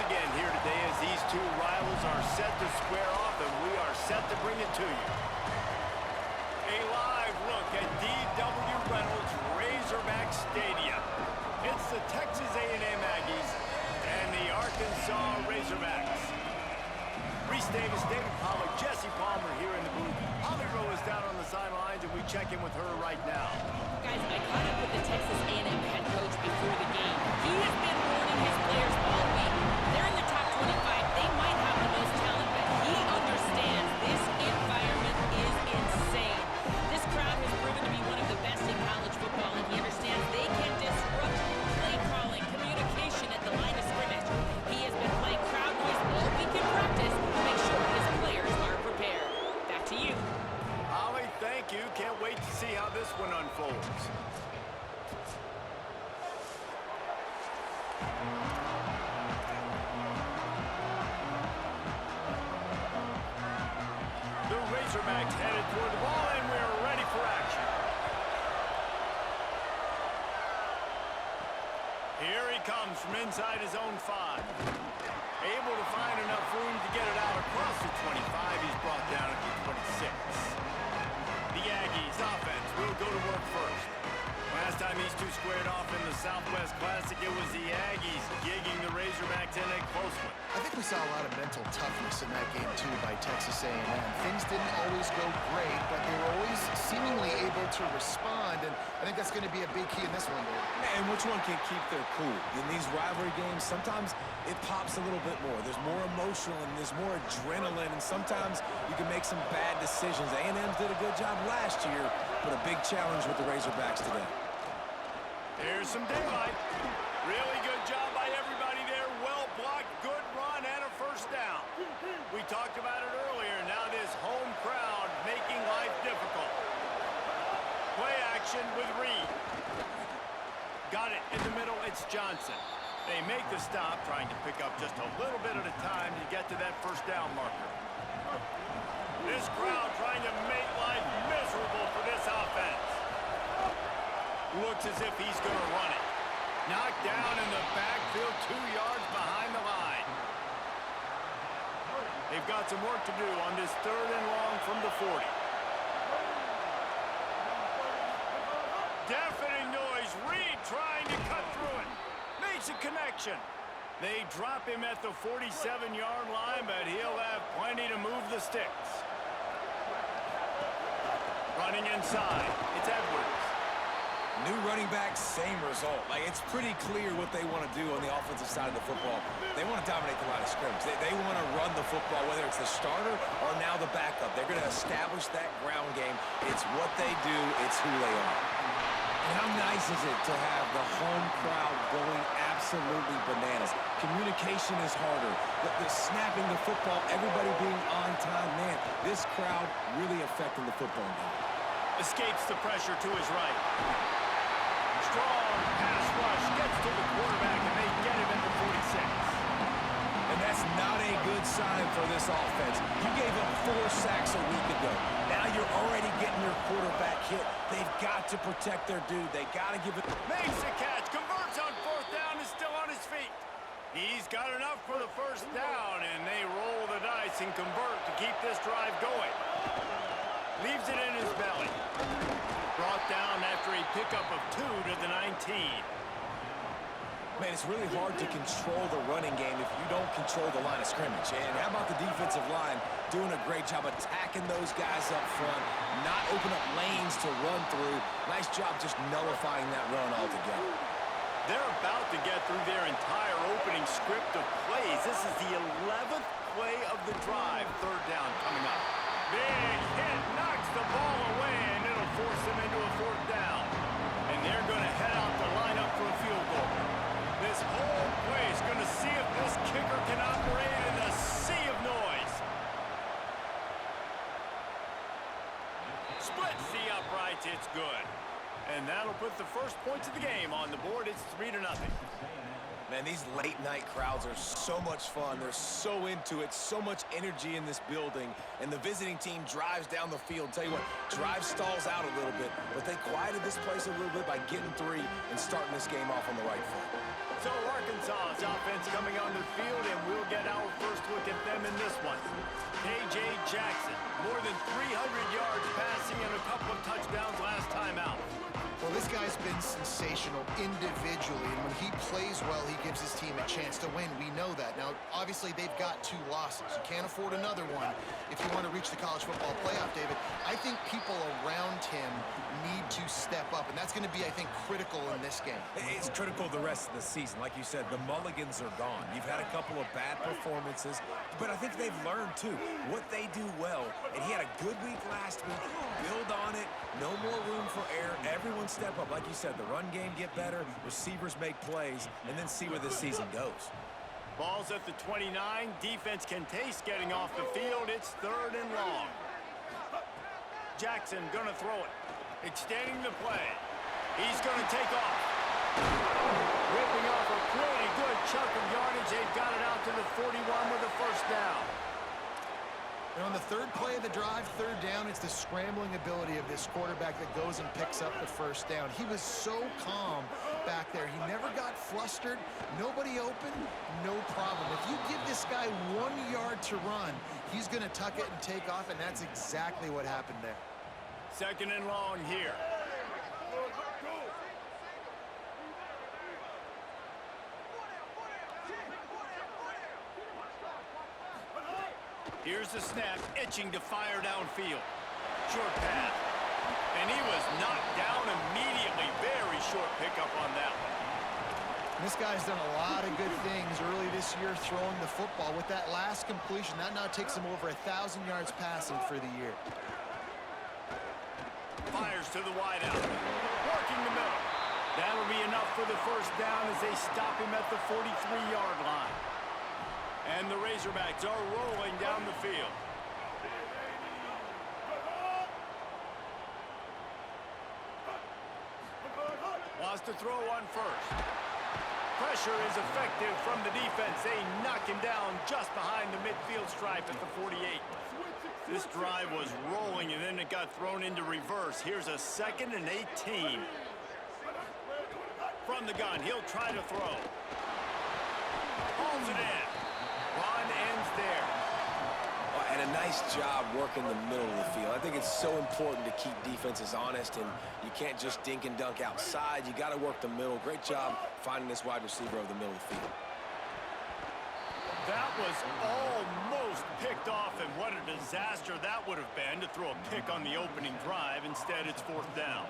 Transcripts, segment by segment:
again here today as these two rivals are set to square off, and we are set to bring it to you. A live look at D.W. Reynolds Razorback Stadium. It's the Texas A&M Aggies and the Arkansas Razorbacks. Reese Davis, David Pollock, Jesse Palmer here in the booth. Holly Rowe is down on the sidelines, and we check in with her right now. Guys, I caught up with the Texas A&M head coach before the game. He has been warning his players all week. They're in the top 25. They might have the most talent, but he understands this environment is insane. This crowd has proven to be one of the best in college football, and he understands they can disrupt play calling, communication at the line of scrimmage. He has been playing crowd noise all week in practice to make sure his players are prepared. Back to you. Holly, thank you. Can't wait to see how this one unfolds. The Razorbacks headed toward the ball, and we're ready for action. Here he comes from inside his own 5. Able to find enough room to get it out across the 25. He's brought down at the 26. The Aggies offense will go to work first. Last time these two squared off in the Southwest Classic, it was the Aggies gigging the Razorbacks in a close one. I think we saw a lot of mental toughness in that game, too, by Texas A&M. Things didn't always go great, but they were always seemingly able to respond, and I think that's going to be a big key in this one, Dave. And which one can keep their cool? In these rivalry games, sometimes it pops a little bit more. There's more emotional and there's more adrenaline, and sometimes you can make some bad decisions. A&M did a good job last year, but a big challenge with the Razorbacks today. Here's some daylight. Really good job by everybody there. Well blocked, good run, and a first down. We talked about it earlier. Now this home crowd making life difficult. Play action with Reed. Got it in the middle. It's Johnson. They make the stop, trying to pick up just a little bit at a time to get to that first down marker. This crowd trying to make life miserable for this offense. Looks as if he's going to run it. Knocked down in the backfield, 2 yards behind the line. They've got some work to do on this 3rd and long from the 40. Deafening noise. Reed trying to cut through it. Makes a connection. They drop him at the 47-yard line, but he'll have plenty to move the sticks. Running inside. It's Edwards. New running back, same result. It's pretty clear what they want to do on the offensive side of the football. They want to dominate the line of scrimmage. They want to run the football, whether it's the starter or now the backup. They're going to establish that ground game. It's what they do. It's who they are. And how nice is it to have the home crowd going absolutely bananas? Communication is harder. The snapping the football, everybody being on time. Man, this crowd really affecting the football game. Escapes the pressure to his right. Strong pass rush, gets to the quarterback, and they get him at the 46. And that's not a good sign for this offense. You gave up 4 sacks a week ago. Now you're already getting your quarterback hit. They've got to protect their dude. They got to give it. Makes the catch, converts on 4th down, is still on his feet. He's got enough for the first down, and they roll the dice and convert to keep this drive going. Leaves it in his belly. Brought down after a pickup of 2 to the 19. Man, it's really hard to control the running game if you don't control the line of scrimmage. And how about the defensive line doing a great job attacking those guys up front, not open up lanes to run through. Nice job just nullifying that run altogether. They're about to get through their entire opening script of plays. This is the 11th play of the drive. 3rd down coming up. Big hit, knocks the ball away, and it'll force them into a 4th down. And they're going to head out to line up for a field goal. This whole play is going to see if this kicker can operate in the sea of noise. Splits the uprights, it's good. And that'll put the first points of the game on the board. It's 3-0. Man, these late-night crowds are so much fun. They're so into it, so much energy in this building. And the visiting team drives down the field. Tell you what, drive stalls out a little bit, but they quieted this place a little bit by getting 3 and starting this game off on the right foot. So Arkansas's offense coming onto the field, and we'll get our first look at them in this one. K.J. Jackson, more than 300 yards passing and a couple of touchdowns last time out. Well, this guy's been sensational individually, and when he plays well, he gives his team a chance to win. We know that. Now, obviously, they've got 2 losses. You can't afford another one if you want to reach the college football playoff, David. I think people around him need to step up, and that's going to be, I think, critical in this game. It's critical the rest of the season. Like you said, the mulligans are gone. You've had a couple of bad performances, but I think they've learned, too, what they do well. And he had a good week last week. Build on it. No more room for error. Everyone step up. Like you said, the run game get better, receivers make plays, and then see where this season goes. Ball's at the 29. Defense can taste getting off the field. It's 3rd and long. Jackson gonna throw it. Extending the play. He's gonna take off. Ripping off a pretty good chunk of yardage. They've got it out to the 41 with a first down. And on the 3rd play of the drive, 3rd down, it's the scrambling ability of this quarterback that goes and picks up the first down. He was so calm back there. He never got flustered. Nobody open, no problem. If you give this guy 1 yard to run, he's going to tuck it and take off, and that's exactly what happened there. 2nd and long here. Here's the snap, itching to fire downfield. Short pass. And he was knocked down immediately. Very short pickup on that one. This guy's done a lot of good things early this year throwing the football. With that last completion, that now takes him over 1,000 yards passing for the year. Fires to the wideout. Working the middle. That'll be enough for the first down as they stop him at the 43-yard line. And the Razorbacks are rolling down the field. Wants to throw on first. Pressure is effective from the defense. They knock him down just behind the midfield stripe at the 48. This drive was rolling, and then it got thrown into reverse. Here's a 2nd and 18. From the gun, he'll try to throw. Pulls it in. Run ends there. And a nice job working the middle of the field. I think it's so important to keep defenses honest, and you can't just dink and dunk outside. You got to work the middle. Great job finding this wide receiver over the middle of the field. That was almost picked off, and what a disaster that would have been to throw a pick on the opening drive. Instead, it's 4th down.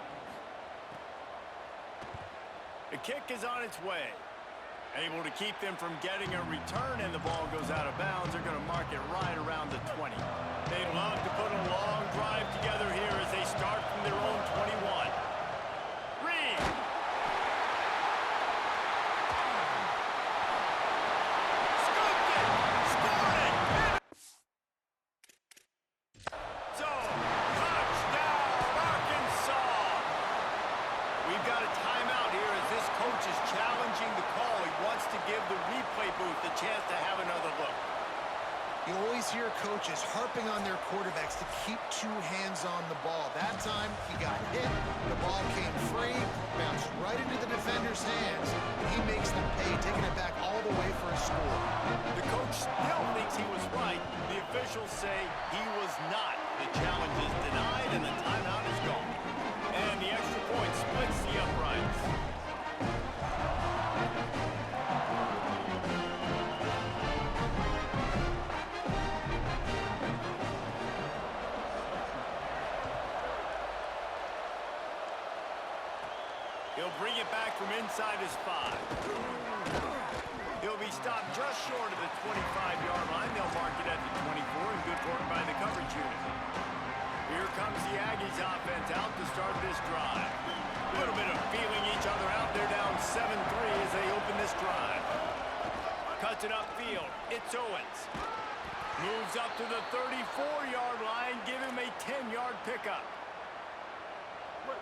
The kick is on its way. Able to keep them from getting a return, and the ball goes out of bounds. They're going to mark it right around the 20. They'd love to put a long drive together here as they start from their own 21. Reed. Scooped it. Scored it. So, touchdown, Arkansas. We've got a timeout here as this coach is challenging the call. He wants to give the replay booth a chance to have another look. You always hear coaches harping on their quarterbacks to keep 2 hands on the ball. That time, he got hit, the ball came free, bounced right into the defender's hands, and he makes them pay, taking it back all the way for a score. The coach still thinks he was right. The officials say he was not. The challenge is denied, and the timeout is gone. And the extra point splits the uprights. He'll bring it back from inside his 5. He'll be stopped just short of the 25-yard line. They'll mark it at the 24, and good work by the coverage unit. Here comes the Aggies offense out to start this drive. A little bit of feeling each other out. They're down 7-3 as they open this drive. Cuts it upfield. It's Owens. Moves up to the 34-yard line. Give him a 10-yard pickup.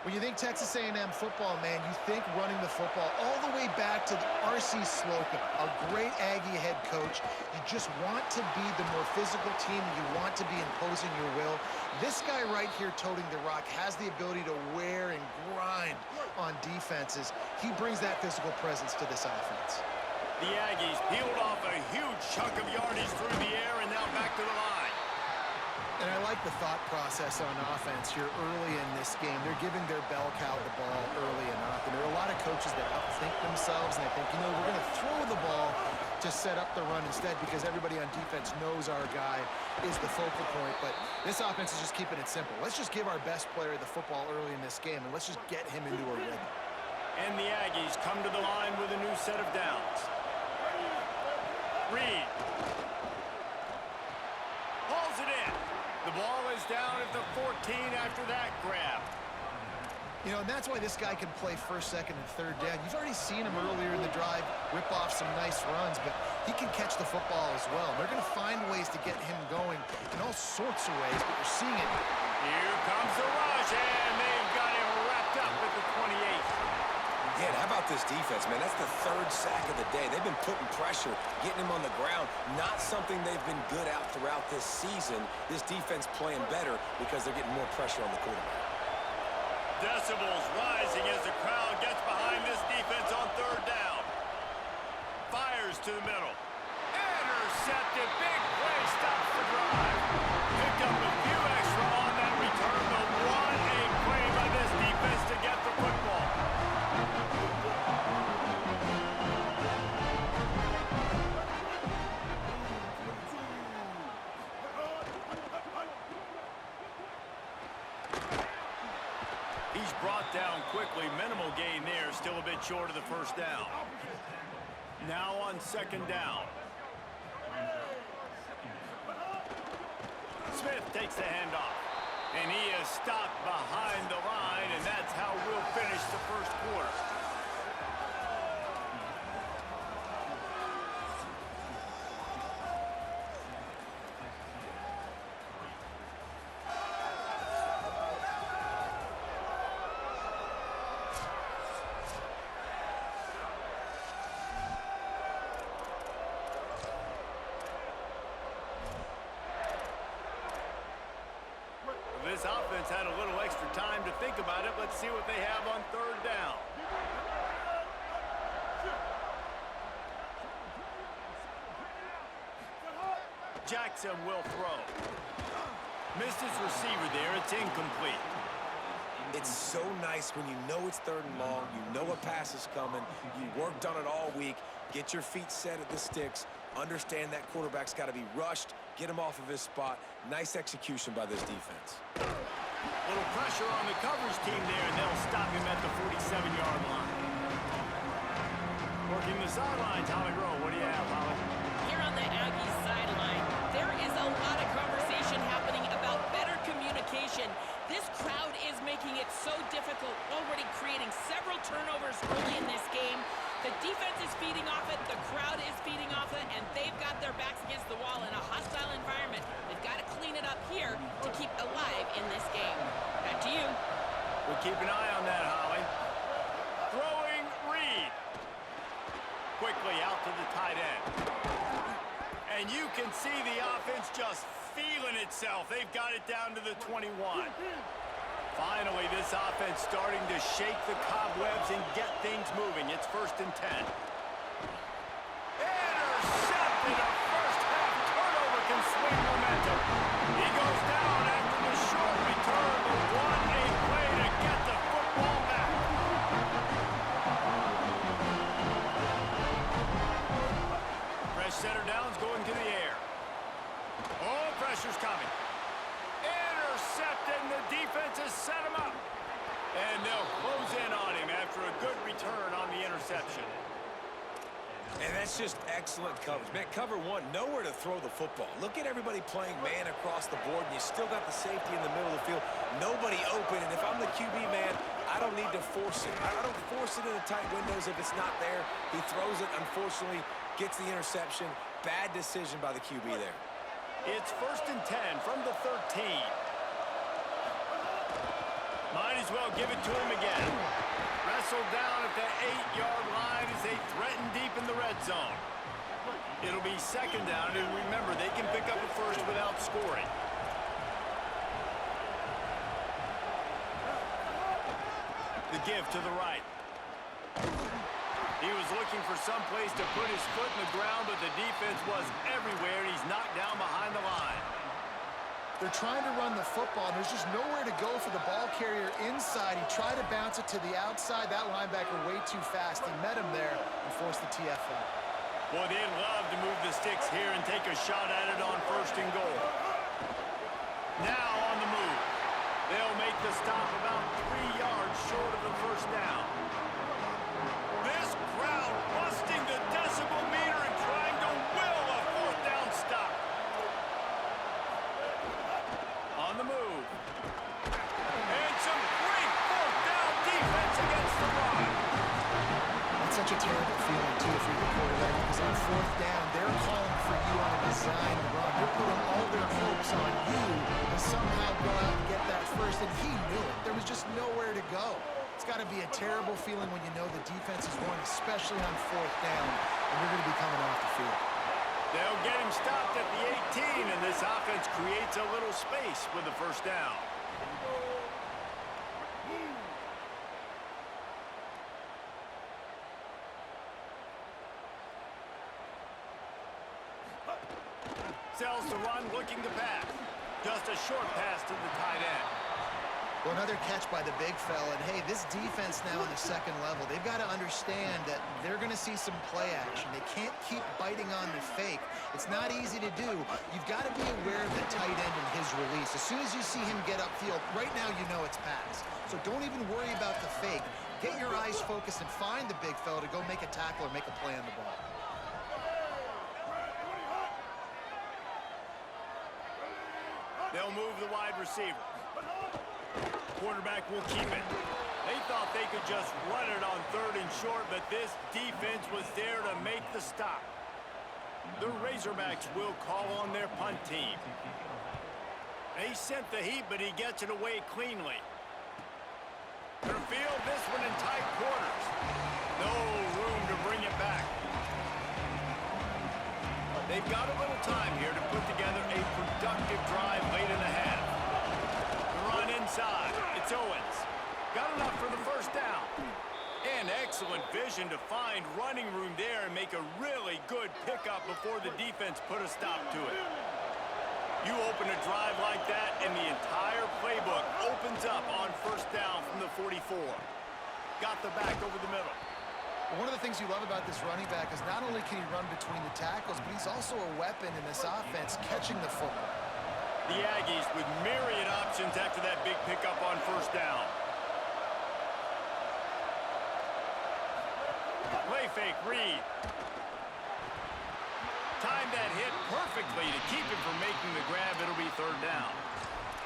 When you think Texas A&M football, man, you think running the football all the way back to R.C. Slocum, a great Aggie head coach. You just want to be the more physical team, and you want to be imposing your will. This guy right here toting the rock has the ability to wear and grind on defenses. He brings that physical presence to this offense. The Aggies peeled off a huge chunk of yardage through the air and now back to the line. And I like the thought process on offense here early in this game. They're giving their bell cow the ball early enough. And there are a lot of coaches that outthink themselves, and they think, you know, we're going to throw the ball to set up the run instead because everybody on defense knows our guy is the focal point. But this offense is just keeping it simple. Let's just give our best player the football early in this game, and let's just get him into a rhythm. And the Aggies come to the line with a new set of downs. Reed hauls it in. The ball is down at the 14 after that grab. You know, and that's why this guy can play first, second, and third down. You've already seen him earlier in the drive rip off some nice runs, but he can catch the football as well. They're going to find ways to get him going in all sorts of ways, but you're seeing it. Here comes the rush, and they've got him wrapped up at the 28. Yeah, and how about this defense, man? That's the third sack of the day. They've been putting pressure, getting him on the ground. Not something they've been good at throughout this season. This defense playing better because they're getting more pressure on the quarterback. Decibels rising as the crowd gets behind this defense on third down. Fires to the middle. Intercepted. Big play stops the drive. Picked up a few extra on that return, but what a play by this defense to get the football. He's brought down quickly. Minimal gain there. Still a bit short of the first down. Now on second down. Smith takes the handoff. And he is stopped behind the line, and that's how we'll finish the first quarter. This offense had a little extra time to think about it. Let's see what they have on third down. Jackson will throw. Missed his receiver there. It's incomplete. It's so nice when you know it's third and long, you know a pass is coming, you worked on it all week, get your feet set at the sticks, understand that quarterback's got to be rushed, get him off of his spot. Nice execution by this defense. Little pressure on the coverage team there, and they'll stop him at the 47-yard line. Working the sidelines, Holly Rowe. What do you have, Holly? Here on the Aggies sideline, there is a lot of conversation happening about better communication. This crowd is making it so difficult, already creating several turnovers early in this game. The defense is feeding off it, the crowd is feeding off it, and they've got their backs against the wall in a hostile environment. They've got to clean it up here to keep alive in this game. Back to you. We'll keep an eye on that, Holly. Throwing Reed. Quickly out to the tight end. And you can see the offense just feeling itself. They've got it down to the 21. Finally, this offense starting to shake the cobwebs and get things moving. It's 1st and 10. Intercepted. A first-half turnover can swing momentum. He goes down after the short return, but what a play to get the football back. Fresh center downs going to the air. Oh, pressure's coming. Intercepted, and the defense has set him up. And they'll close in on him after a good return on the interception. And that's just excellent coverage. Man, cover one, nowhere to throw the football. Look at everybody playing man across the board, and you still got the safety in the middle of the field. Nobody open, and if I'm the QB, man, I don't need to force it. I don't force it into tight windows if it's not there. He throws it, unfortunately, gets the interception. Bad decision by the QB there. It's 1st and 10 from the 13. Might as well give it to him again. Wrestled down at the 8-yard line as they threaten deep in the red zone. It'll be second down, and remember, they can pick up a first without scoring. The give to the right. He was looking for some place to put his foot in the ground, but the defense was everywhere, and he's knocked down behind the line. They're trying to run the football. There's just nowhere to go for the ball carrier inside. He tried to bounce it to the outside. That linebacker way too fast. He met him there and forced the TFL. Boy, they'd love to move the sticks here and take a shot at it on first and goal. Now on the move. They'll make the stop about 3 yards short of the first down. This crowd busting the decibel meter and trying to will a fourth down stop. On the move. And some great fourth down defense against the run. That's such a terrible feeling, too, if you're the quarterback, because on fourth down, they're calling for you on a design run. They're putting all their hopes on you to somehow go out and get that first, and he knew it. There was just nowhere to go. It's got to be a terrible feeling when you know the defense is won, especially on fourth down, and you're going to be coming off the field. They'll get him stopped at the 18, and this offense creates a little space with the first down. Sells the run, looking to pass. Just a short pass to the tight end. Well, another catch by the big fella. And, hey, this defense now on the second level, they've got to understand that they're going to see some play action. They can't keep biting on the fake. It's not easy to do. You've got to be aware of the tight end and his release. As soon as you see him get upfield, right now you know it's pass. So don't even worry about the fake. Get your eyes focused and find the big fella to go make a tackle or make a play on the ball. They'll move the wide receiver. Quarterback will keep it. They thought they could just run it on third and short, but this defense was there to make the stop. The Razorbacks will call on their punt team. They sent the heat, but he gets it away cleanly. They'll field this one in tight quarters. No room to bring it back. They've got a little time here to put together a productive drive late in the half. The run inside. It's Owens. Got enough for the first down. And excellent vision to find running room there and make a really good pickup before the defense put a stop to it. You open a drive like that, and the entire playbook opens up on first down from the 44. Got the back over the middle. One of the things you love about this running back is not only can he run between the tackles, but he's also a weapon in this offense, catching the football. The Aggies with myriad options after that big pickup on first down. Play fake, Reed. Timed that hit perfectly to keep him from making the grab. It'll be third down.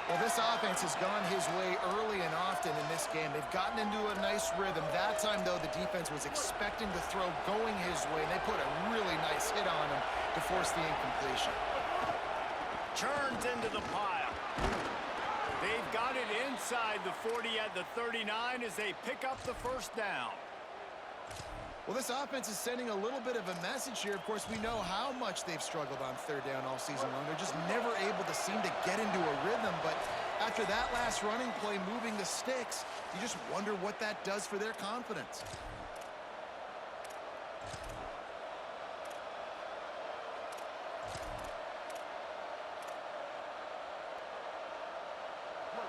Well, this offense has gone his way early and often in this game. They've gotten into a nice rhythm. That time, though, the defense was expecting the throw going his way, and they put a really nice hit on him to force the incompletion. Churns into the pile. They've got it inside the 40 at the 39 as they pick up the first down. Well, this offense is sending a little bit of a message here. Of course, we know how much they've struggled on third down all season long. They're just never able to seem to get into a rhythm. But after that last running play, moving the sticks, you just wonder what that does for their confidence.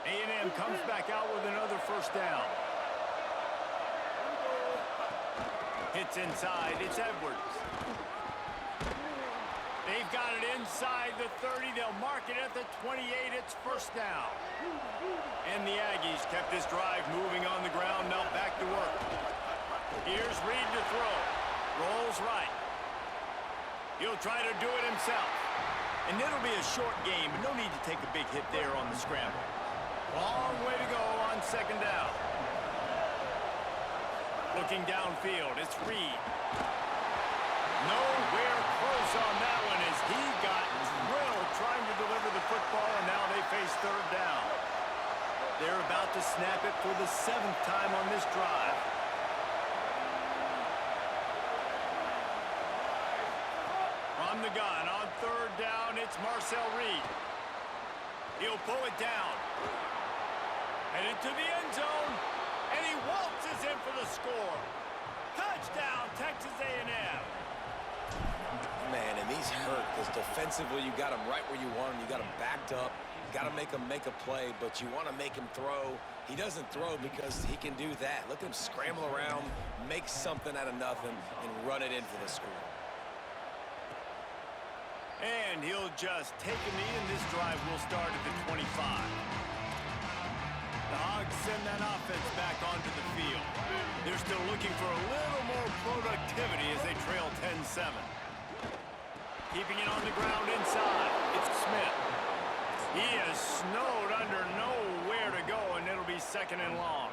A&M comes back out with another first down. Hits inside. It's Edwards. They've got it inside the 30. They'll mark it at the 28. It's first down. And the Aggies kept this drive moving on the ground. Now back to work. Here's Reed to throw. Rolls right. He'll try to do it himself. And it'll be a short game, but no need to take a big hit there on the scramble. Long way to go on second down. Looking downfield, it's Reed. Nowhere close on that one as he got drilled trying to deliver the football, and now they face third down. They're about to snap it for the 7th time on this drive. From the gun on 3rd down, it's Marcel Reed. He'll pull it down. Headed to the end zone, and he waltzes in for the score. Touchdown, Texas A&M. Man, and these hurt because defensively you got him right where you want him. You got him backed up. Got to make him make a play, but you want to make him throw. He doesn't throw because he can do that. Look at him scramble around, make something out of nothing, and run it in for the score. And he'll just take a knee, and this drive will start at the 25. The Hogs send that offense back onto the field. They're still looking for a little more productivity as they trail 10-7. Keeping it on the ground inside, it's Smith. He is snowed under nowhere to go, and it'll be 2nd and long.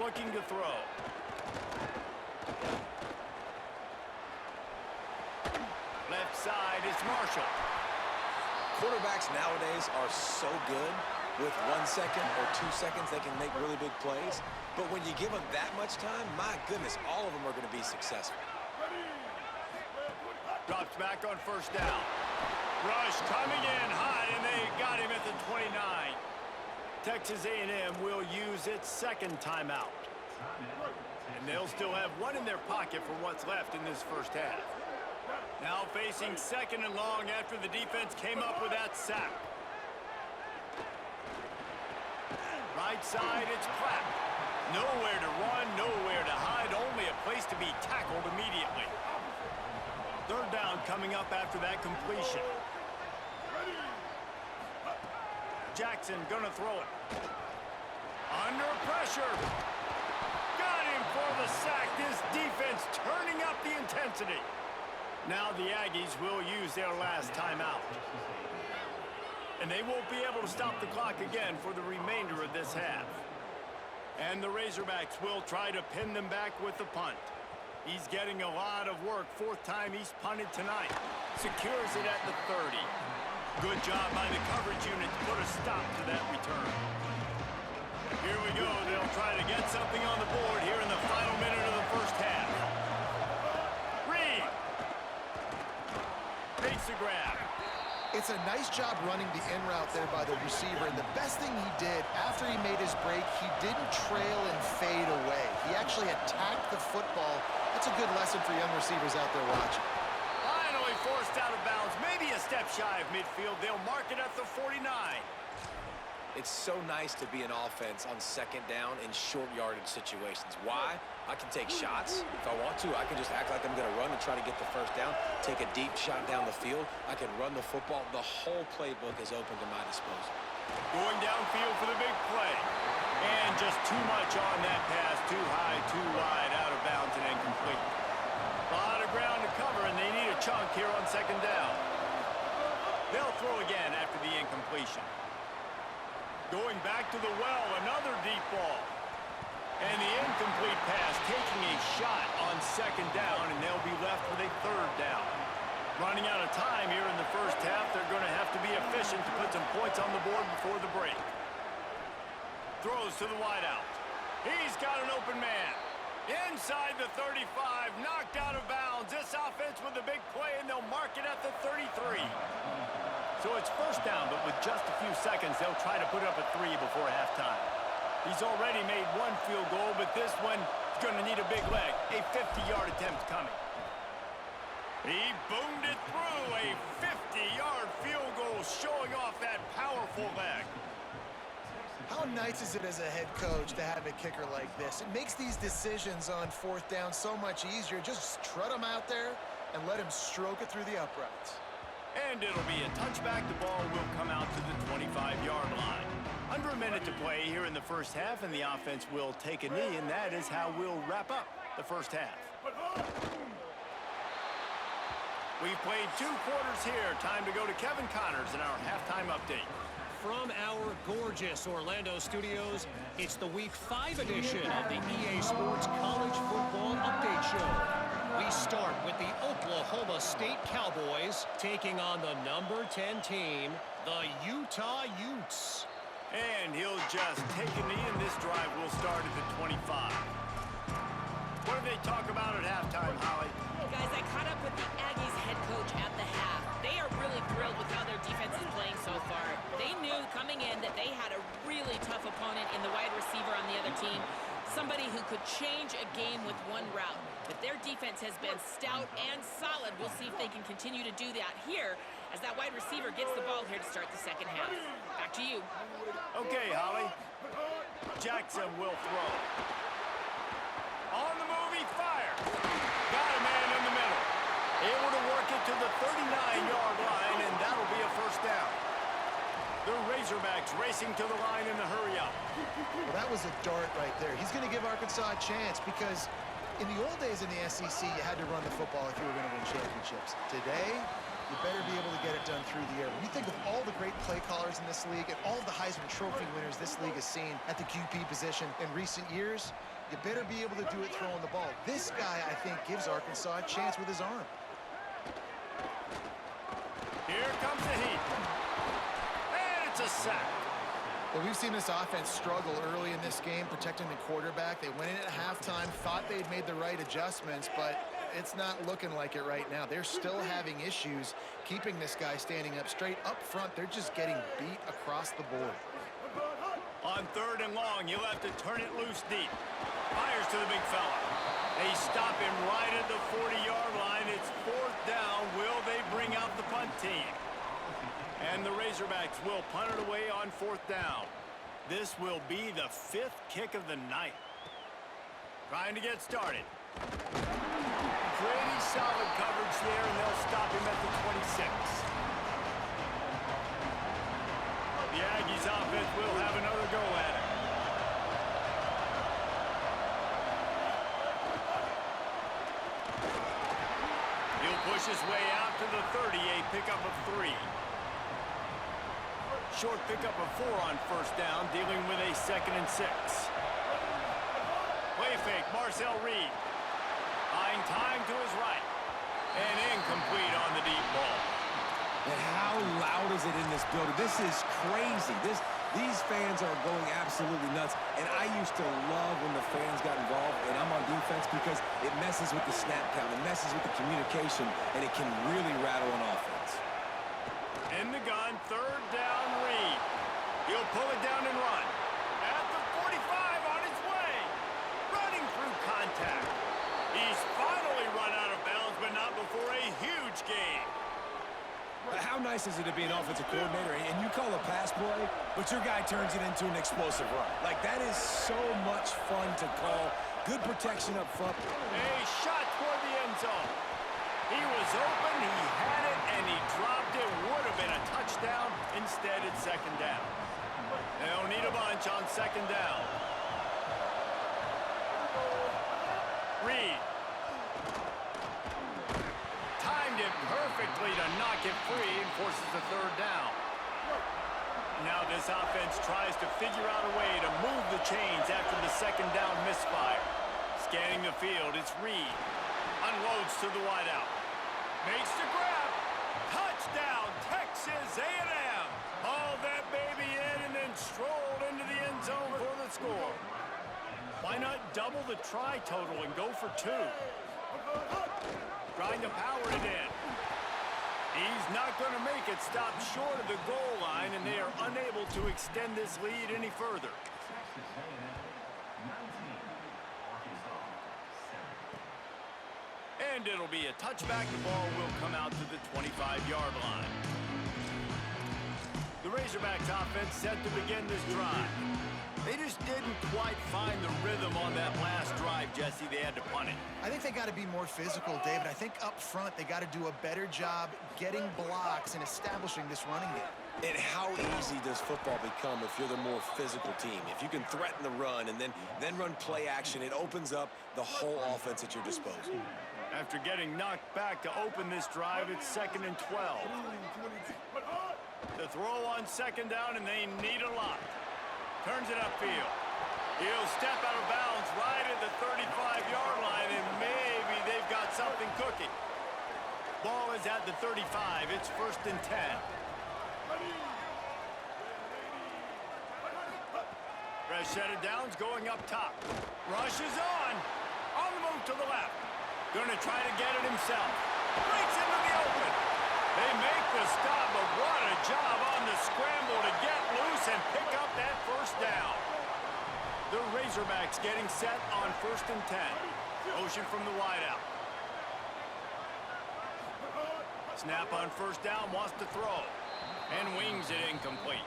Looking to throw. Left side, it's Marshall. Quarterbacks nowadays are so good. With 1 second or 2 seconds, they can make really big plays. But when you give them that much time, my goodness, all of them are going to be successful. Drops back on 1st down. Rush coming in high, and they got him at the 29. Texas A&M will use its 2nd timeout. And they'll still have one in their pocket for what's left in this 1st half. Now facing 2nd and long after the defense came up with that sack. Right side, it's Pratt. Nowhere to run, nowhere to hide, only a place to be tackled immediately. 3rd down coming up after that completion. Jackson gonna throw it. Under pressure. Got him for the sack. This defense turning up the intensity. Now the Aggies will use their last timeout. And they won't be able to stop the clock again for the remainder of this half. And the Razorbacks will try to pin them back with the punt. He's getting a lot of work. 4th time he's punted tonight. Secures it at the 30. Good job by the coverage unit to put a stop to that return. Here we go. They'll try to get something on the board here in the final minute of the 1st half. Reed makes the grab. It's a nice job running the in route there by the receiver, and the best thing he did after he made his break, he didn't trail and fade away. He actually attacked the football. That's a good lesson for young receivers out there watching. Finally forced out of bounds, maybe a step shy of midfield. They'll mark it at the 49. It's so nice to be an offense on 2nd down in short yardage situations. Why? I can take shots. If I want to, I can just act like I'm going to run and try to get the 1st down, take a deep shot down the field. I can run the football. The whole playbook is open to my disposal. Going downfield for the big play. And just too much on that pass. Too high, too wide, out of bounds and incomplete. A lot of ground to cover, and they need a chunk here on 2nd down. They'll throw again after the incompletion. Going back to the well, another deep ball. And the incomplete pass, taking a shot on 2nd down, and they'll be left with a 3rd down. Running out of time here in the 1st half, they're going to have to be efficient to put some points on the board before the break. Throws to the wideout. He's got an open man. Inside the 35, knocked out of bounds. This offense with a big play, and they'll mark it at the 33. So it's 1st down, but with just a few seconds, they'll try to put up a 3 before halftime. He's already made 1 field goal, but this one is going to need a big leg. A 50-yard attempt coming. He boomed it through. A 50-yard field goal showing off that powerful leg. How nice is it as a head coach to have a kicker like this? It makes these decisions on 4th down so much easier. Just trot him out there and let him stroke it through the uprights. And it'll be a touchback. The ball will come out to the 25-yard line. Under a minute to play here in the 1st half, and the offense will take a knee, and that is how we'll wrap up the 1st half. We've played 2 quarters here. Time to go to Kevin Connors in our halftime update. From our gorgeous Orlando studios, it's the Week 5 edition of the EA Sports College Football Update Show. We start with the Oklahoma State Cowboys taking on the number 10 team, the Utah Utes. And he'll just take a knee, and this drive will start at the 25. What did they talk about at halftime, Holly? Guys, I caught up with the Aggies head coach at the half. They are really thrilled with how their defense is playing so far. They knew coming in that they had a really tough opponent in the wide receiver on the other team, somebody who could change a game with one route. But their defense has been stout and solid. We'll see if they can continue to do that here as that wide receiver gets the ball here to start the second half. Back to you. Okay, Holly. Jackson will throw. On the move, he fires. Got a man in the middle. Able to work it to the 39-yard line, and that'll be a first down. The Razorbacks racing to the line in the hurry-up. Well, that was a dart right there. He's going to give Arkansas a chance because in the old days in the SEC, you had to run the football if you were going to win championships. Today, you better be able to get it done through the air. When you think of all the great play callers in this league and all of the Heisman Trophy winners this league has seen at the QB position in recent years, you better be able to do it throwing the ball. This guy, I think, gives Arkansas a chance with his arm. Here comes the heat. And it's a sack. Well, we've seen this offense struggle early in this game, protecting the quarterback. They went in at halftime, thought they'd made the right adjustments, but it's not looking like it right now. They're still having issues keeping this guy standing up straight. Up front, they're just getting beat across the board. On 3rd and long, he'll have to turn it loose deep. Fires to the big fella. They stop him right at the 40-yard line. It's 4th down. Will they bring out the punt team? And the Razorbacks will punt it away on 4th down. This will be the 5th kick of the night. Trying to get started. Pretty solid coverage there, and they'll stop him at the 26. The Aggies offense will have another go at it. He'll push his way out to the 30, a pickup of 3. Short pickup of 4 on 1st down, dealing with a 2nd and 6. Play fake, Marcel Reed. Buying time to his right. And incomplete on the deep ball. And how loud is it in this building? This is crazy. These fans are going absolutely nuts. And I used to love when the fans got involved, and I'm on defense because it messes with the snap count. It messes with the communication, and it can really rattle an offense. In the gun, 3rd down, Reed. He'll pull it down and run. At the 45 on his way. Running through contact. He's finally run out of bounds, but not before a huge gain. How nice is it to be an offensive coordinator and you call a pass play, but your guy turns it into an explosive run? Like, that is so much fun to call. Good protection up front. A shot toward the end zone. He was open, he had it, and he dropped it. Would have been a touchdown. Instead, it's 2nd down. They'll need a bunch on 2nd down. Reed. Timed it perfectly to knock it free and forces the 3rd down. Now this offense tries to figure out a way to move the chains after the 2nd down misfire. Scanning the field, it's Reed. Unloads to the wideout. Makes the grab. Touchdown, Texas A&M. Hauled that baby in and then strolled into the end zone for the score. Why not double the try total and go for 2? Trying to power it in. He's not going to make it. Stop short of the goal line, and they are unable to extend this lead any further. And it'll be a touchback. The ball will come out to the 25-yard line. The Razorbacks offense set to begin this drive. They just didn't quite find the rhythm on that last drive, Jesse. They had to punt it. I think they got to be more physical, David. I think up front they got to do a better job getting blocks and establishing this running game. And how easy does football become if you're the more physical team? If you can threaten the run and then run play action, it opens up the whole offense at your disposal. After getting knocked back to open this drive, it's 2nd and 12. The throw on 2nd down, and they need a lot. Turns it upfield. He'll step out of bounds right at the 35-yard line, and maybe they've got something cooking. Ball is at the 35. It's 1st and 10. Fresh set of downs going up top. Rush is on. On the move to the left. Going to try to get it himself. Breaks into the open. They make the stop, but what a job on the scramble to get loose and pick up that 1st down. The Razorbacks getting set on 1st and 10. Motion from the wideout. Snap on 1st down, wants to throw. And wings it incomplete.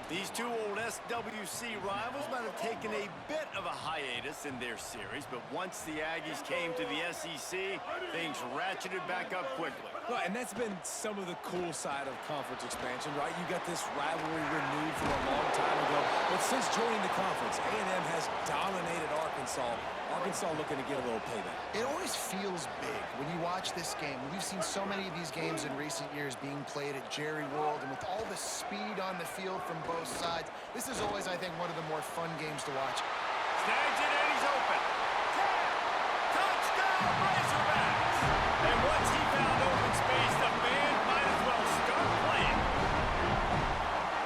These two old SWC rivals might have taken a bit of a hiatus in their series, but once the Aggies came to the SEC, things ratcheted back up quickly. Well, and that's been some of the cool side of conference expansion, right? You got this rivalry renewed from a long time ago, but since joining the conference, A&M has dominated Arkansas. Arkansas looking to get a little payback. It always feels big when you watch this game. We've seen so many of these games in recent years being played at Jerry World, and with all the speed on the field from both sides, this is always, I think, one of the more fun games to watch. Snags it and he's open. Touchdown, Razorbacks! And once he found open space, the band might as well start playing.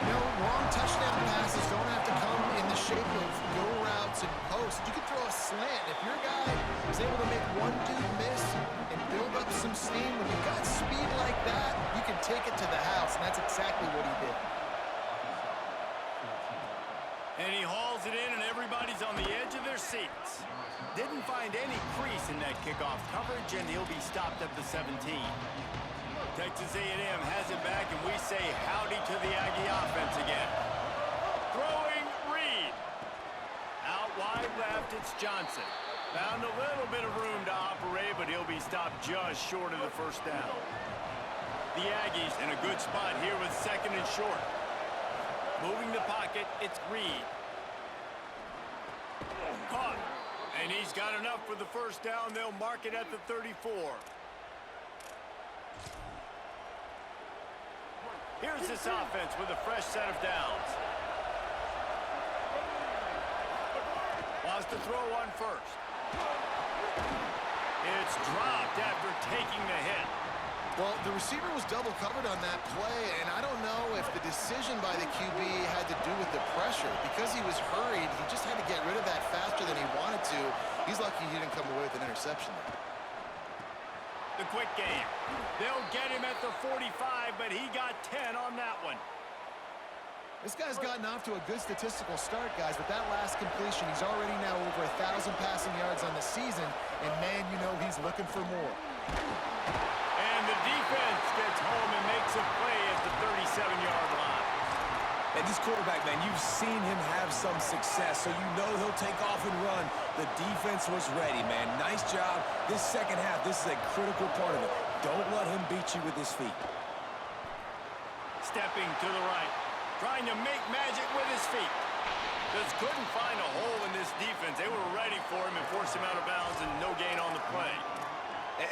You know, long touchdown passes don't have to come in the shape of go routes and posts. You can throw a slant. If your guy is able to make one dude miss and build up some steam, when you've got speed like that, you can take it to the house, and that's exactly what he did. And he hauls it in, and everybody's on the edge of their seats. Didn't find any crease in that kickoff coverage, and he'll be stopped at the 17. Texas A&M has it back, and we say howdy to the Aggie offense again. Throwing Reed. Out wide left, it's Johnson. Found a little bit of room to operate, but he'll be stopped just short of the 1st down. The Aggies in a good spot here with 2nd and short. Moving the pocket, it's Reed. Caught. And he's got enough for the 1st down. They'll mark it at the 34. Here's this offense with a fresh set of downs. Wants to throw on 1st. It's dropped after taking the hit. Well, the receiver was double covered on that play, and I don't know if the decision by the QB had to do with the pressure. Because he was hurried, he just had to get rid of that faster than he wanted to. He's lucky he didn't come away with an interception there. The quick game. They'll get him at the 45, but he got 10 on that one. This guy's gotten off to a good statistical start, guys. With that last completion, he's already now over 1,000 passing yards on the season, and man, you know he's looking for more. And the defense gets home and makes a play at the 37-yard line. And this quarterback, man, you've seen him have some success, so you know he'll take off and run. The defense was ready, man. Nice job. This second half, this is a critical part of it. Don't let him beat you with his feet. Stepping to the right. Trying to make magic with his feet. Just couldn't find a hole in this defense. They were ready for him and forced him out of bounds, and no gain on the play.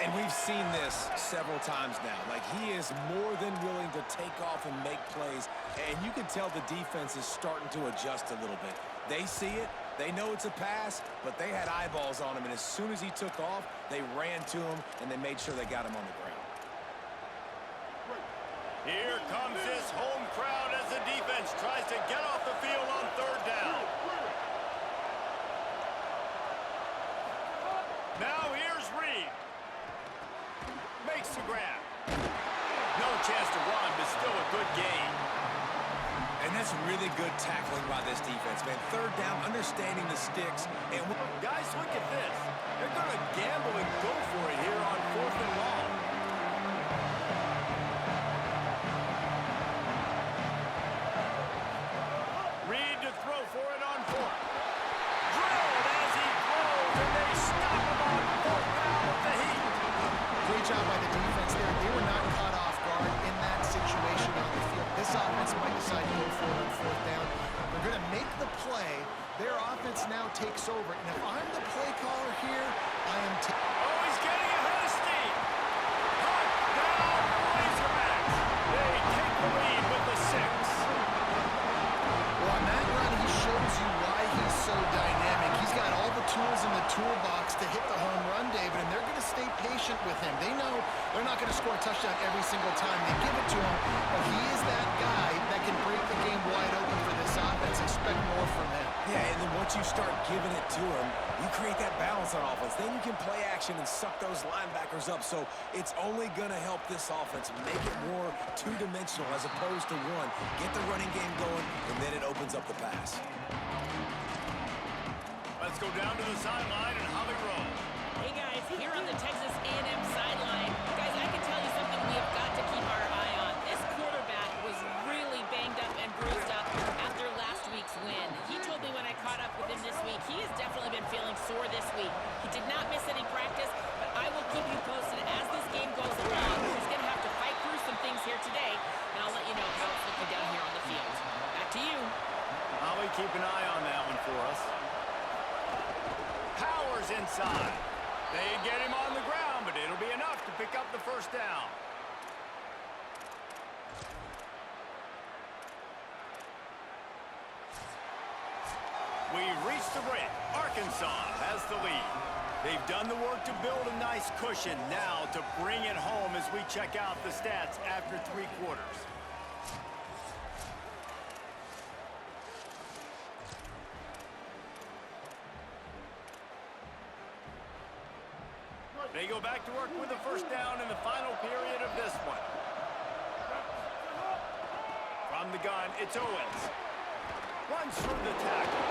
And we've seen this several times now. Like, he is more than willing to take off and make plays. And you can tell the defense is starting to adjust a little bit. They see it. They know it's a pass, but they had eyeballs on him. And as soon as he took off, they ran to him, and they made sure they got him on the ground. Here comes this home crowd as the defense tries to get off the field on 3rd down. Now here's Reed. Makes the grab. No chance to run, but still a good gain. And that's really good tackling by this defense, man. 3rd down, understanding the sticks. And guys, look at this. They're going to gamble and go for it here on 4th and long. Reed to throw for it on 4th. Drilled as he throws, and they stop him on 4th down with the heat. Great job by the defense there. They were not caught off guard in that situation on the field. This offense might decide to go for it on 4th down. They're going to make the play. Their offense now takes over. And if I'm the play caller here, I am... Oh, he's getting ahead of steam. Touchdown, Razorbacks. They take the lead with the 6. Well, on that run, he shows you why he's so dynamic. score a touchdown every single time they give it to him, but he is that guy that can break the game wide open for this offense. Expect more from him. Yeah, and then once you start giving it to him, you create that balance on offense. Then you can play action and suck those linebackers up. So it's only going to help this offense make it more two-dimensional as opposed to one. Get the running game going, and then it opens up the pass. Let's go down to the sideline and Holly roll. Hey guys, here on the Texas A&M sideline. Guys, I can tell you something we have got to keep our eye on. This quarterback was really banged up and bruised up after last week's win. He told me when I caught up with him this week, he has definitely been feeling sore this week. He did not miss any practice, but I will keep you posted as this game goes along. He's going to have to fight through some things here today, and I'll let you know how it's looking down here on the field. Back to you. Holly, keep an eye on that one for us. Powers inside. They get him on the ground, but it'll be enough to pick up the first down. We've reached the break. Arkansas has the lead. They've done the work to build a nice cushion. Now to bring it home as we check out the stats after 3 quarters. They go back to work with the first down in the final period of this one. From the gun, it's Owens. Runs through the tackle.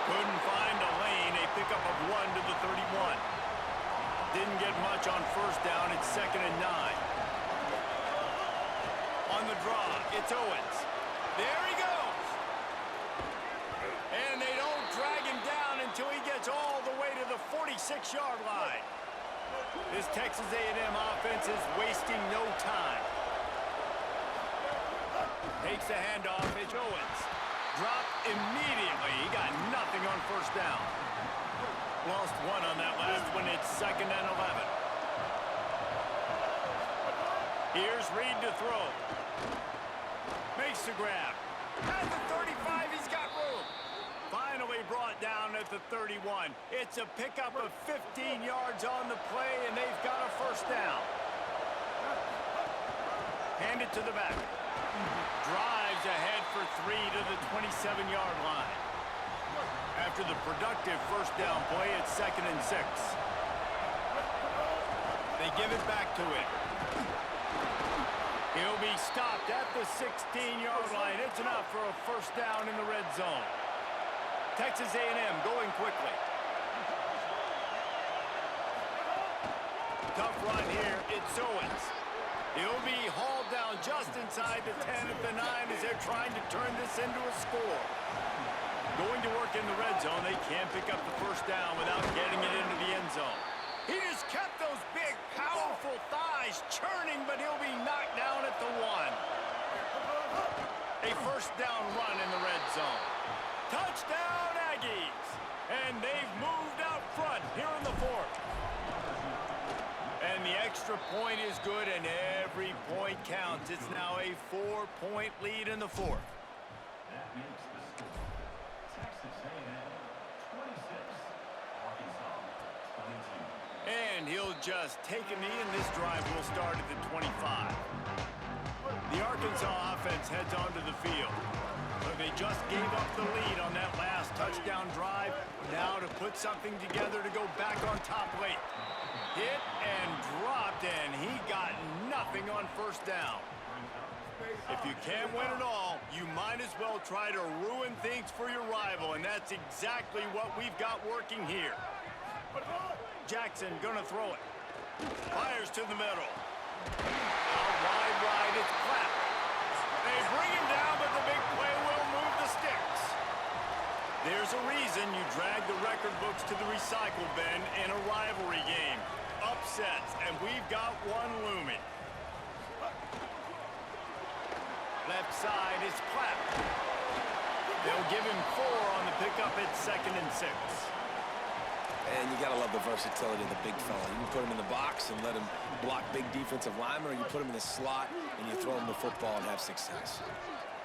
Couldn't find a lane. A pickup of 1 to the 31. Didn't get much on first down. It's 2nd and 9. On the draw, it's Owens. There he goes. And they don't drag him down until he gets all the way to the 46-yard line. This Texas A&M offense is wasting no time. Takes the handoff. It's Owens. Dropped immediately. He got nothing on first down. Lost 1 on that last one. It's 2nd and 11. Here's Reed to throw. Makes the grab. At the 35, he's got room. Finally brought down at the 31. It's a pickup of 15 yards on the play, and they've got a first down. Hand it to the back. Drives ahead for 3 to the 27-yard line. After the productive first down play, it's 2nd and 6. They give it back to him. He'll be stopped at the 16-yard line. It's enough for a first down in the red zone. Texas A&M going quickly. Tough run here. It's Owens. He'll be hauled down just inside the 10 at the 9 as they're trying to turn this into a score. Going to work in the red zone. They can't pick up the first down without getting it into the end zone. He just kept those big, powerful thighs churning, but he'll be knocked down at the 1. A first down run in the red zone. Touchdown, Aggies! And they've moved out front here in the 4th. And the extra point is good, and every point counts. It's now a 4-point lead in the 4th. That makes the score Texas A&M 26, Arkansas 22. And he'll just take a knee, and this drive will start at the 25. The Arkansas offense heads onto the field. But they just gave up the lead on that last touchdown drive. Now to put something together to go back on top late. Hit and dropped, and he got nothing on first down. If you can't win it all, you might as well try to ruin things for your rival, and that's exactly what we've got working here. Jackson gonna throw it. Fires to the middle. Out wide right, it's Clapp. They bring him down, but the big play will move the sticks. There's a reason you drag the record books to the recycle bin in a rivalry game. Upsets, and we've got one looming. Left side is Clapp. They'll give him 4 on the pickup at 2nd and 6. And you got to love the versatility of the big fella. You can put him in the box and let him block big defensive linemen, or you put him in the slot and you throw him the football and have success.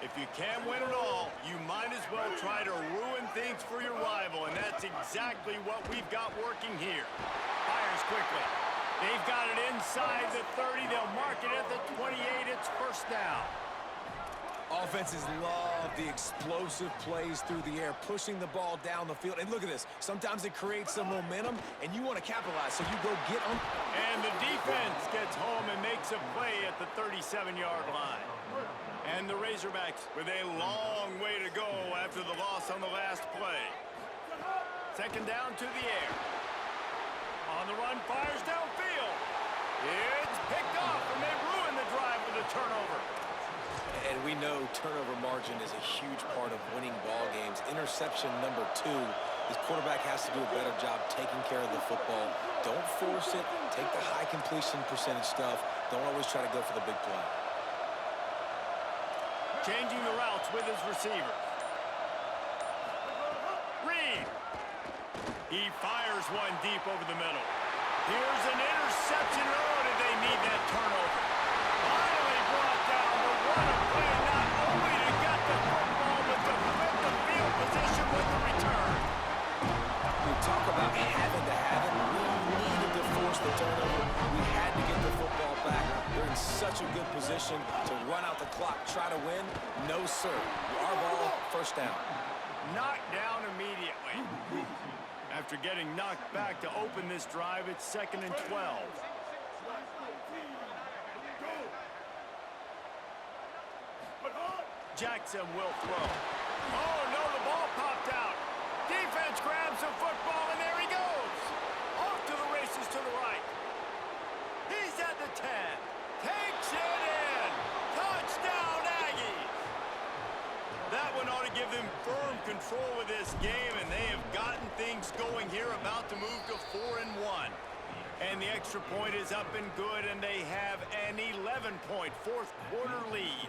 If you can't win it all, you might as well try to ruin things for your rival, and that's exactly what we've got working here. Fires quickly. They've got it inside the 30. They'll mark it at the 28. It's first down. Offenses love the explosive plays through the air, pushing the ball down the field. And look at this. Sometimes it creates some momentum, and you want to capitalize, so you go get them. And the defense gets home and makes a play at the 37-yard line. And the Razorbacks with a long way to go after the loss on the last play. Second down to the air. On the run, fires downfield. It's picked off, and they ruin the drive with a turnover. And we know turnover margin is a huge part of winning ball games. Interception number 2. This quarterback has to do a better job taking care of the football. Don't force it. Take the high completion percentage stuff. Don't always try to go for the big play. Changing the routes with his receiver. Reed. He fires one deep over the middle. Here's an interception. Oh, did they need that turnover? Finally brought down the run of play, not only to get the football, but to flip the field position with the return. We talk about having to have it. We needed to force the turnover. We had to get the football back. They're in such a good position to run out the clock, try to win. No, sir. Our ball, first down. Knocked down immediately. After getting knocked back to open this drive, it's 2nd and 12. Jackson will throw. Oh, no, the ball popped out. Defense grabs the football, and there he goes. Off to the races to the right. He's at the 10. Takes it in. Touchdown, Aggies. That one ought to give them firm control of this game, and they have gotten things going here, about to move to 4-1. And the extra point is up and good, and they have an 11-point fourth-quarter lead.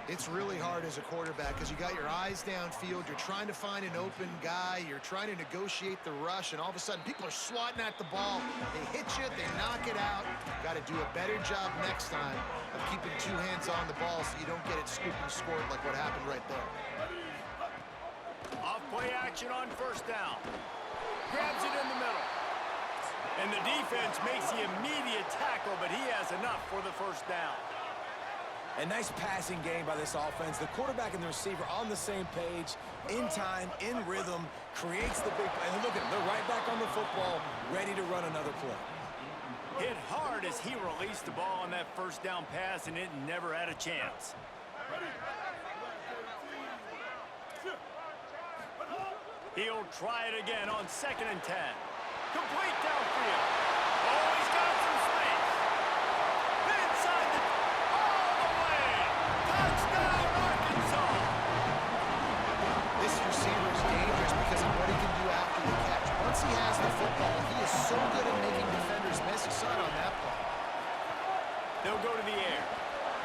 It's really hard as a quarterback because you got your eyes downfield. You're trying to find an open guy. You're trying to negotiate the rush, and all of a sudden people are swatting at the ball. They hit you. They knock it out. Got to do a better job next time of keeping 2 hands on the ball so you don't get it scooped and scored like what happened right there. Off play action on first down. Grabs it in the middle. And the defense makes the immediate tackle, but he has enough for the first down. A nice passing game by this offense. The quarterback and the receiver on the same page, in time, in rhythm, creates the big play. And look at them. They're right back on the football, ready to run another play. Hit hard as he released the ball on that first down pass, and it never had a chance. He'll try it again on 2nd and 10. Complete downfield. Oh, he's got some space. Inside the... all the way. Touchdown, Arkansas. This receiver is dangerous because of what he can do after the catch. Once he has the football, he is so good at making defenders miss. You saw it on that play. They'll go to the air.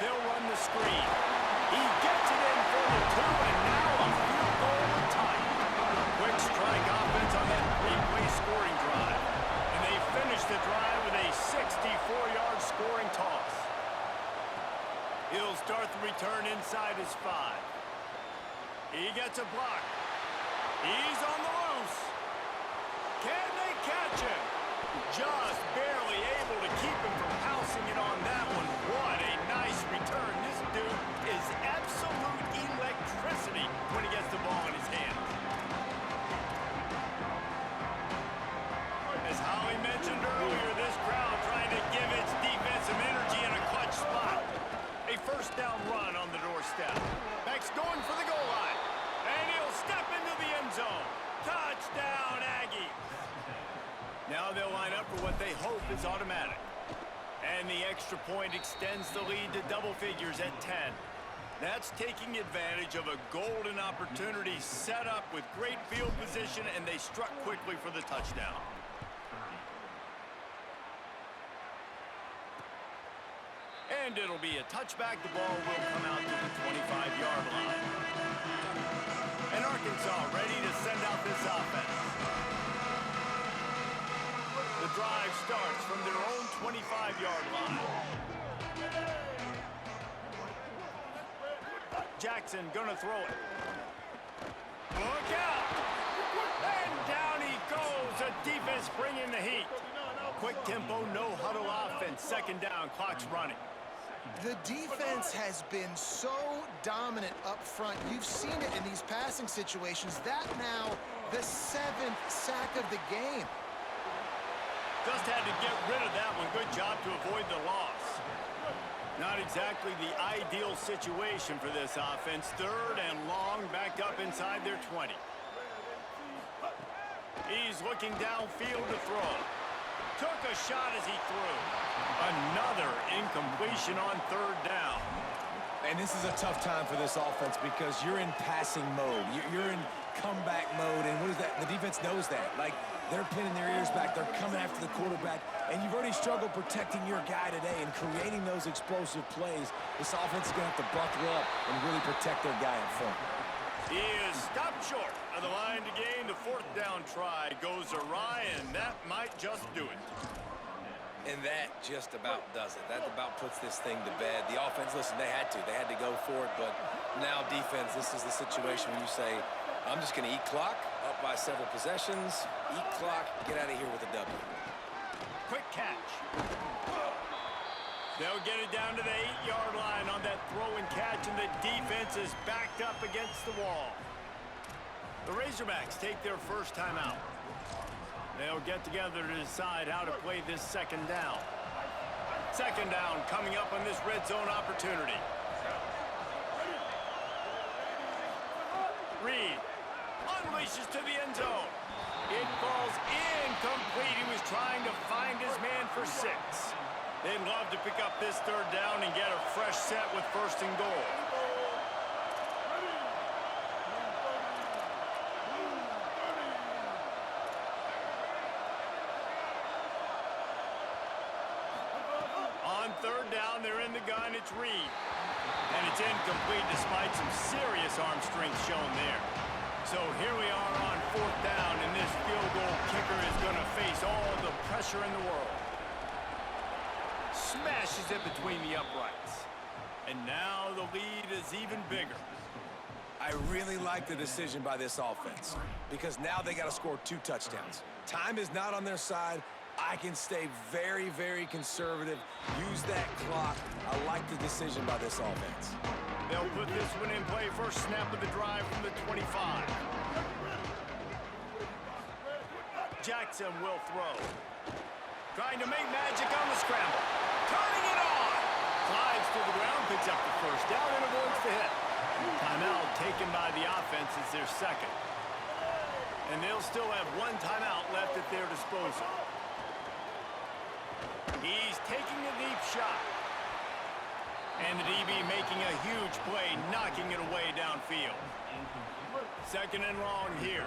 They'll run the screen. He gets it in for the 2, and now a field goal with time. Quick strike offense on that 3-play scoring drive. And they finish the drive with a 64-yard scoring toss. He'll start the return inside his 5. He gets a block. He's on the loose. Can they catch him? Just barely able to keep him from pouncing it on that one. What a nice return. This dude is absolute electricity when he gets the ball in his hands. As Holly mentioned earlier, this crowd trying to give its defense some energy in a clutch spot. A first down run on the doorstep. Beck's going for the goal line. And he'll step into the end zone. Touchdown, Aggies. Now they'll line up for what they hope is automatic. And the extra point extends the lead to double figures at 10. That's taking advantage of a golden opportunity set up with great field position, and they struck quickly for the touchdown. And it'll be a touchback. The ball will come out to the 25-yard line. And Arkansas ready to send out this offense. The drive starts from their own 25-yard line. Jackson gonna throw it. Look out! And down he goes. The defense bringing the heat. quick tempo, no huddle offense. Second down, clock's running. The defense has been so dominant up front. You've seen it in these passing situations. That now the 7th sack of the game. Just had to get rid of that one. Good job to avoid the loss. Not exactly the ideal situation for this offense. Third and long, backed up inside their 20. He's looking downfield to throw. Took a shot as he threw. Another incompletion on third down. And this is a tough time for this offense because you're in passing mode. You're in comeback mode, and what is that? The defense knows that. Like, they're pinning their ears back. They're coming after the quarterback, and you've already struggled protecting your guy today and creating those explosive plays. This offense is going to have to buckle up and really protect their guy in front. He is stopped short of the line to gain. The fourth down try goes awry, and that might just do it. And that just about does it. That about puts this thing to bed. The offense, listen, they had to. They had to go for it, but now defense, this is the situation where you say, I'm just going to eat clock, up by several possessions, eat clock, get out of here with a W. Quick catch. They'll get it down to the 8-yard line on that throw and catch, and the defense is backed up against the wall. The Razorbacks take their first timeout. They'll get together to decide how to play this second down. Second down coming up on this red zone opportunity. Reed unleashes to the end zone. It falls incomplete. He was trying to find his man for 6. They'd love to pick up this third down and get a fresh set with first and goal. On third down, they're in the gun. It's Reed. And it's incomplete despite some serious arm strength shown there. So here we are on fourth down, and this field goal kicker is going to face all the pressure in the world. Smashes it between the uprights. And now the lead is even bigger. I really like the decision by this offense because now they got to score 2 touchdowns. Time is not on their side. I can stay very, very conservative. Use that clock. I like the decision by this offense. They'll put this one in play. First snap of the drive from the 25. Jackson will throw. Trying to make magic on the scramble. Turning it on. Glides to the ground, picks up the first down, and avoids the hit. Timeout taken by the offense is their second. And they'll still have 1 timeout left at their disposal. He's taking a deep shot. And the DB making a huge play, knocking it away downfield. Second and long here.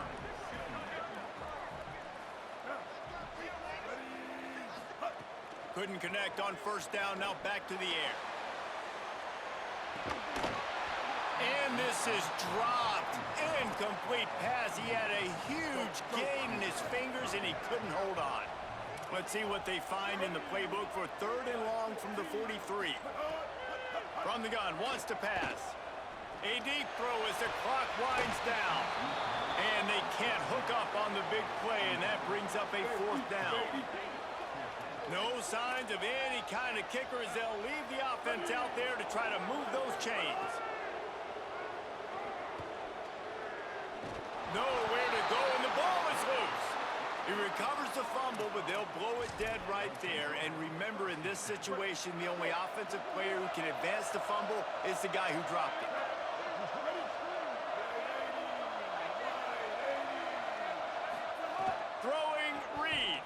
Couldn't connect on first down, now back to the air. And this is dropped. Incomplete pass. He had a huge gain in his fingers, and he couldn't hold on. Let's see what they find in the playbook for third and long from the 43. From the gun, wants to pass. A deep throw as the clock winds down. And they can't hook up on the big play, and that brings up a fourth down. No signs of any kind of kicker as they'll leave the offense out there to try to move those chains. Nowhere to go, and the ball is loose. He recovers the fumble, but they'll blow it dead right there. And remember, in this situation, the only offensive player who can advance the fumble is the guy who dropped it. Throwing Reed.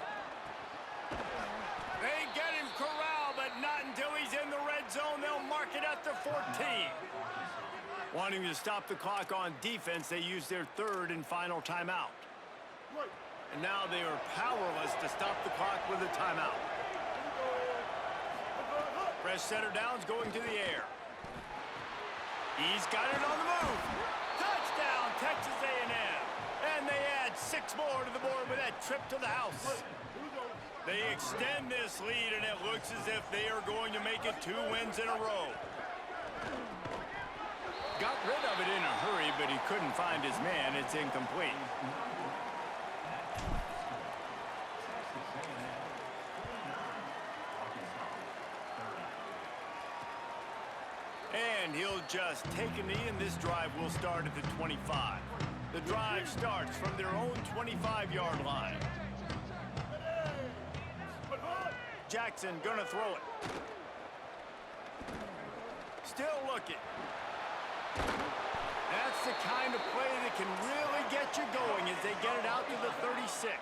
They get him corralled, but not until he's in the red zone. They'll mark it at the 14. Wanting to stop the clock on defense, they use their third and final timeout. And now they are powerless to stop the clock with a timeout. Fresh center downs going to the air. He's got it on the move. Touchdown, Texas A&M. And they add 6 more to the board with that trip to the house. They extend this lead, and it looks as if they are going to make it 2 wins in a row. Got rid of it in a hurry, but he couldn't find his man. It's incomplete. And he'll just take a knee, and this drive will start at the 25. The drive starts from their own 25-yard line. Jackson gonna throw it. Still looking. That's the kind of play that can really get you going as they get it out to the 36.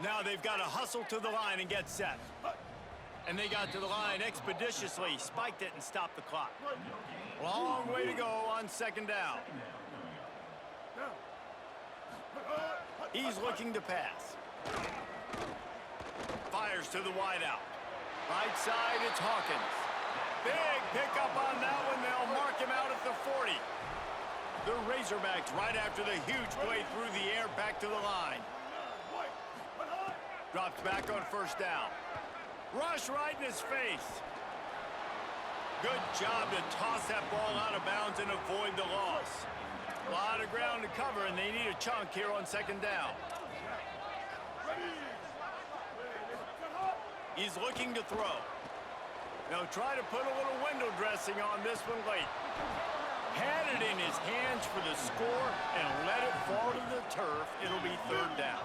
Now they've got to hustle to the line and get set. And they got to the line expeditiously, spiked it, and stopped the clock. Long way to go on second down. He's looking to pass. Fires to the wideout. Right side, it's Hawkins. Big pickup on that one. They'll mark him out at the 40. The Razorbacks right after the huge play through the air back to the line. Drops back on first down. Rush right in his face. Good job to toss that ball out of bounds and avoid the loss. A lot of ground to cover, and they need a chunk here on second down. He's looking to throw. They'll try to put a little window dressing on this one late. Had it in his hands for the score and let it fall to the turf. It'll be third down.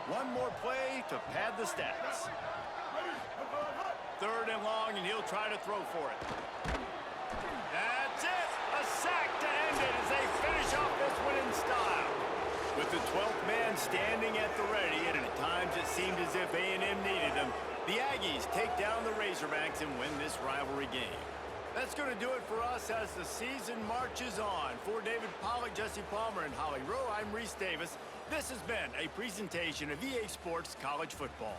One more play to pad the stats. Third and long, and he'll try to throw for it. That's it! A sack to end it as they finish off this one in style. With the 12th man standing at the ready, and at times it seemed as if A&M needed them, the Aggies take down the Razorbacks and win this rivalry game. That's going to do it for us as the season marches on. For David Pollack, Jesse Palmer, and Holly Rowe, I'm Reese Davis. This has been a presentation of EA Sports College Football.